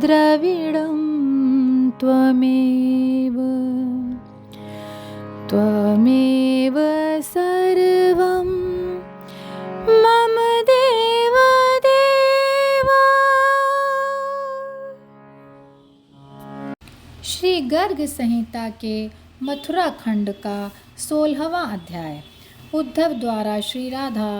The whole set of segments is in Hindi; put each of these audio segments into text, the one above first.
द्रविडं त्वमेव त्वमेव सर्वं मम देव देवा। श्री गर्ग संहिता के मथुरा खंड का 16वां अध्याय। उद्धव द्वारा श्री राधा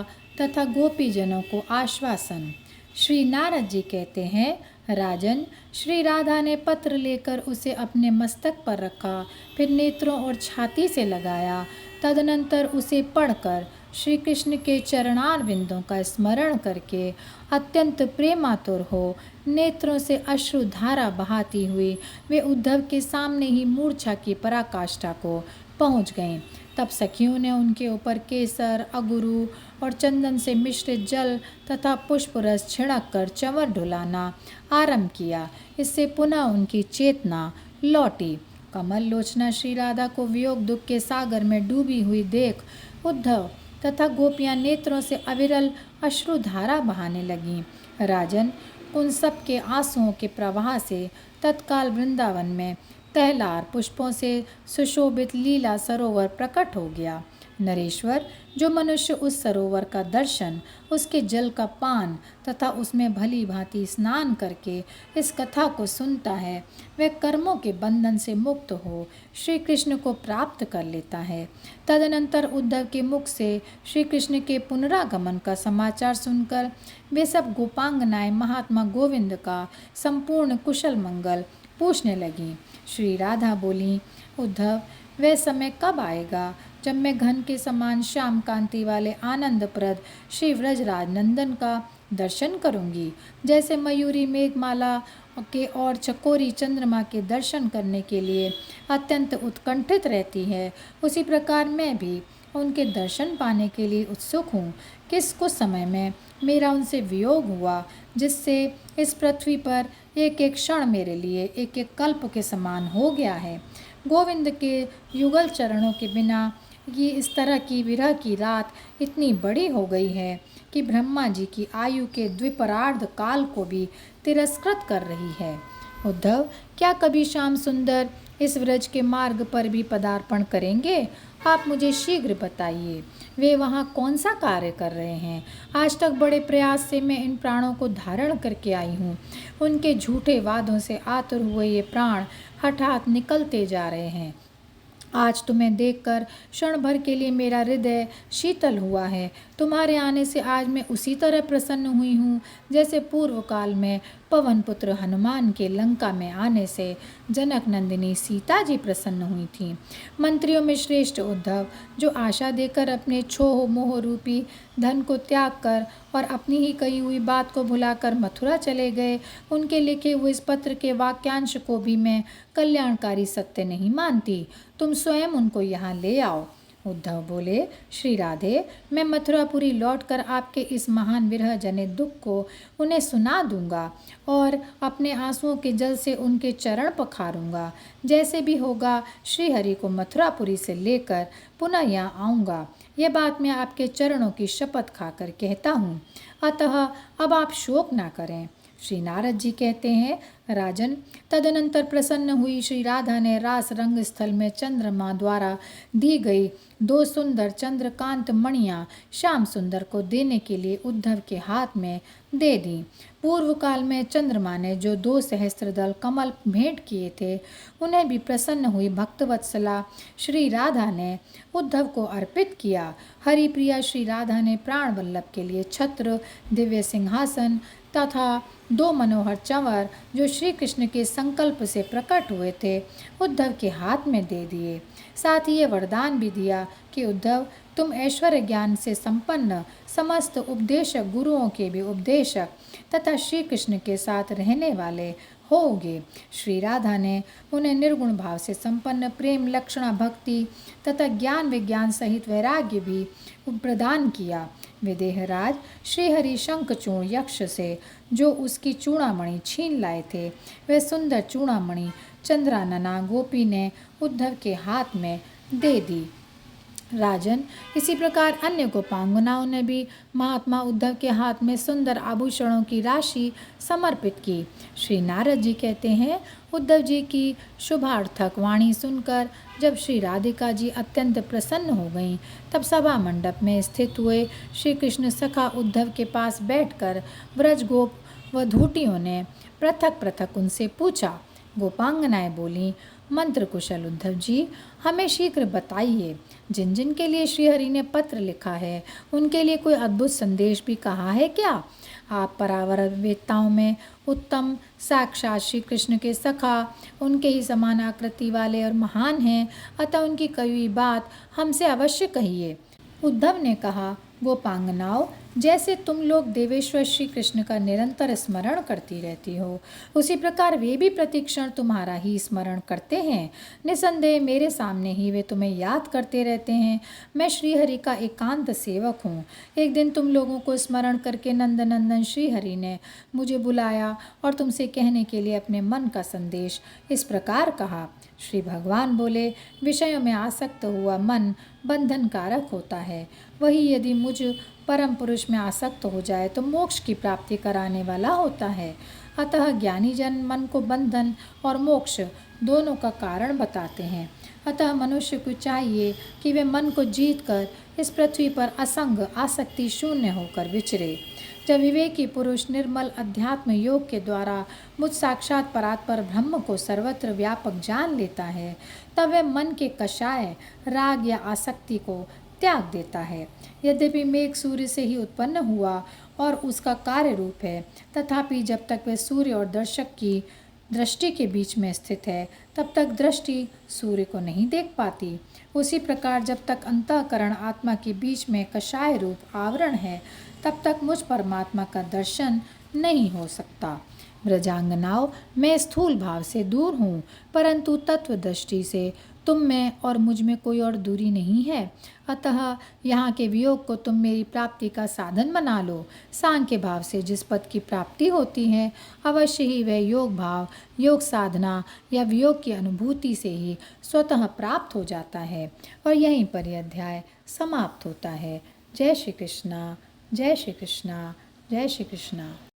तथा गोपीजनों को आश्वासन। श्री नारद जी कहते हैं, राजन, श्री राधा ने पत्र लेकर उसे अपने मस्तक पर रखा, फिर नेत्रों और छाती से लगाया। तदनंतर उसे पढ़कर श्री कृष्ण के चरणारविंदों का स्मरण करके अत्यंत प्रेमातुर हो नेत्रों से अश्रुधारा बहाती हुई वे उद्धव के सामने ही मूर्छा की पराकाष्ठा को पहुँच गईं। तब सखियों ने उनके ऊपर केसर, अगुरु और चंदन से मिश्रित जल तथा पुष्परस छिड़क कर चंवर ढुलाना आरंभ किया। इससे पुनः उनकी चेतना लौटी। कमल लोचना श्री राधा को वियोग दुख के सागर में डूबी हुई देख उद्धव तथा गोपियां नेत्रों से अविरल अश्रुधारा बहाने लगीं। राजन, उन सब के आंसुओं के प्रवाह से तत्काल वृंदावन में तहलार पुष्पों से सुशोभित लीला सरोवर प्रकट हो गया। नरेश्वर, जो मनुष्य उस सरोवर का दर्शन, उसके जल का पान तथा उसमें भली भांति स्नान करके इस कथा को सुनता है, वह कर्मों के बंधन से मुक्त हो श्री कृष्ण को प्राप्त कर लेता है। तदनंतर उद्धव के मुख से श्री कृष्ण के पुनरागमन का समाचार सुनकर वे सब गोपांगनाएं महात्मा गोविंद का संपूर्ण कुशल मंगल पूछने लगीं। श्री राधा बोली, उद्धव, वह समय कब आएगा जब मैं घन के समान श्याम कांति वाले आनंदप्रद श्री व्रजराज नंदन का दर्शन करूंगी। जैसे मयूरी मेघमाला के और चकोरी चंद्रमा के दर्शन करने के लिए अत्यंत उत्कंठित रहती है, उसी प्रकार मैं भी उनके दर्शन पाने के लिए उत्सुक हूँ। किस कुछ समय में मेरा उनसे वियोग हुआ, जिससे इस पृथ्वी पर एक एक क्षण मेरे लिए एक एक कल्प के समान हो गया है। गोविंद के युगल चरणों के बिना ये इस तरह की विरह की रात इतनी बड़ी हो गई है कि ब्रह्मा जी की आयु के द्विपरार्ध काल को भी तिरस्कृत कर रही है। उद्धव, क्या कभी श्याम सुंदर इस व्रज के मार्ग पर भी पदार्पण करेंगे? आप मुझे शीघ्र बताइए, वे वहाँ कौन सा कार्य कर रहे हैं? आज तक बड़े प्रयास से मैं इन प्राणों को धारण करके आई हूँ। उनके झूठे वादों से आतुर हुए ये प्राण हठात निकलते जा रहे हैं। आज तुम्हें देखकर क्षण भर के लिए मेरा हृदय शीतल हुआ है। तुम्हारे आने से आज मैं उसी तरह प्रसन्न हुई हूँ जैसे पूर्व काल में पवन पुत्र हनुमान के लंका में आने से जनक नंदिनी सीता जी प्रसन्न हुई थीं। मंत्रियों में श्रेष्ठ उद्धव, जो आशा देकर अपने छोह मोह रूपी धन को त्याग कर और अपनी ही कही हुई बात को भुलाकर मथुरा चले गए, उनके लिखे हुए इस पत्र के वाक्यांश को भी मैं कल्याणकारी सत्य नहीं मानती। तुम स्वयं उनको यहाँ ले आओ। उद्धव बोले, श्री राधे, मैं मथुरापुरी लौटकर आपके इस महान विरह जनित दुख को उन्हें सुना दूंगा और अपने आंसुओं के जल से उनके चरण पखारूंगा। जैसे भी होगा श्रीहरि को मथुरापुरी से लेकर पुनः यहाँ आऊँगा। यह बात मैं आपके चरणों की शपथ खाकर कहता हूँ। अतः अब आप शोक ना करें। श्री नारद जी कहते हैं, राजन, तदनंतर प्रसन्न हुई श्री राधा ने रास रंग स्थल में चंद्रमा द्वारा दी गई 2 सुंदर चंद्रकांत मणियाँ श्याम सुंदर को देने के लिए उद्धव के हाथ में दे दी। पूर्व काल में चंद्रमा ने जो 2 सहस्त्रदल कमल भेंट किए थे, उन्हें भी प्रसन्न हुई भक्तवत्सला श्री राधा ने उद्धव को अर्पित किया। हरिप्रिया श्री राधा ने प्राण वल्लभ के लिए छत्र, दिव्य सिंहासन तथा 2 मनोहर चंवर जो श्री कृष्ण के संकल्प से प्रकट हुए थे, उद्धव के हाथ में दे दिए। साथ ही ये वरदान भी दिया कि उद्धव, तुम ऐश्वर्य ज्ञान से संपन्न समस्त उपदेशक गुरुओं के भी उपदेशक तथा श्री कृष्ण के साथ रहने वाले होगे। श्री राधा ने उन्हें निर्गुण भाव से संपन्न प्रेम, लक्षणा, भक्ति तथा ज्ञान विज्ञान सहित वैराग्य भी प्रदान किया। विदेहराज श्रीहरि शंखचूर्ण यक्ष से जो उसकी चूड़ामणि छीन लाए थे, वह सुंदर चूड़ामणि चंद्रानना गोपी ने उद्धव के हाथ में दे दी। राजन, इसी प्रकार अन्य गोपांगनाओं ने भी महात्मा उद्धव के हाथ में सुंदर आभूषणों की राशि समर्पित की। श्री नारद जी कहते हैं, उद्धव जी की शुभार्थक वाणी सुनकर जब श्री राधिका जी अत्यंत प्रसन्न हो गईं, तब सभा मंडप में स्थित हुए श्री कृष्ण सखा उद्धव के पास बैठकर ब्रजगोप व धूटियों ने पृथक पृथक उनसे पूछा। गोपांगनाएं बोलीं, मंत्र कुशल उद्धव जी, हमें शीघ्र बताइए, जिन जिन के लिए श्रीहरि ने पत्र लिखा है उनके लिए कोई अद्भुत संदेश भी कहा है क्या? आप परावरवेत्ताओं में उत्तम, साक्षात श्री कृष्ण के सखा, उनके ही समान आकृति वाले और महान हैं, अतः उनकी कही हुई बात हमसे अवश्य कहिए। उद्धव ने कहा, गोपांगनाओं, जैसे तुम लोग देवेश्वर श्री कृष्ण का निरंतर स्मरण करती रहती हो, उसी प्रकार वे भी प्रतिक्षण तुम्हारा ही स्मरण करते हैं। निसंदेह मेरे सामने ही वे तुम्हें याद करते रहते हैं। मैं श्रीहरि का एकांत सेवक हूँ। एक दिन तुम लोगों को स्मरण करके नंदनंदन श्रीहरि ने मुझे बुलाया और तुमसे कहने के लिए अपने मन का संदेश इस प्रकार कहा। श्री भगवान बोले, विषयों में आसक्त हुआ मन बंधन कारक होता है, वही यदि मुझ परम पुरुष में आसक्त हो जाए तो मोक्ष की प्राप्ति कराने वाला होता है। अतः ज्ञानी जन मन को बंधन और मोक्ष दोनों का कारण बताते हैं। अतः मनुष्य को चाहिए कि वे मन को जीतकर इस पृथ्वी पर असंग आसक्ति शून्य होकर विचरे। जब विवेकी पुरुष निर्मल अध्यात्म योग के द्वारा मुझ साक्षात परात्पर ब्रह्म को सर्वत्र व्यापक जान लेता है, तब वह मन के कषाय राग या आसक्ति को त्याग देता है। यद्यपि मेघ सूर्य से ही उत्पन्न हुआ और उसका कार्य रूप है, तथापि जब तक वह सूर्य और दर्शक की दृष्टि के बीच में स्थित है, तब तक दृष्टि सूर्य को नहीं देख पाती। उसी प्रकार जब तक अंतःकरण आत्मा के बीच में कषाय रूप आवरण है, तब तक मुझ परमात्मा का दर्शन नहीं हो सकता। ब्रजांगनाओं, मैं स्थूल भाव से दूर हूँ, परंतु तत्व दृष्टि से तुम में और मुझ में कोई और दूरी नहीं है। अतः यहाँ के वियोग को तुम मेरी प्राप्ति का साधन बना लो। सांख्य भाव से जिस पद की प्राप्ति होती है, अवश्य ही वह योग भाव, योग साधना या वियोग की अनुभूति से ही स्वतः प्राप्त हो जाता है। और यहीं पर यह अध्याय समाप्त होता है। जय श्री कृष्णा, जय श्री कृष्णा, जय श्री कृष्णा।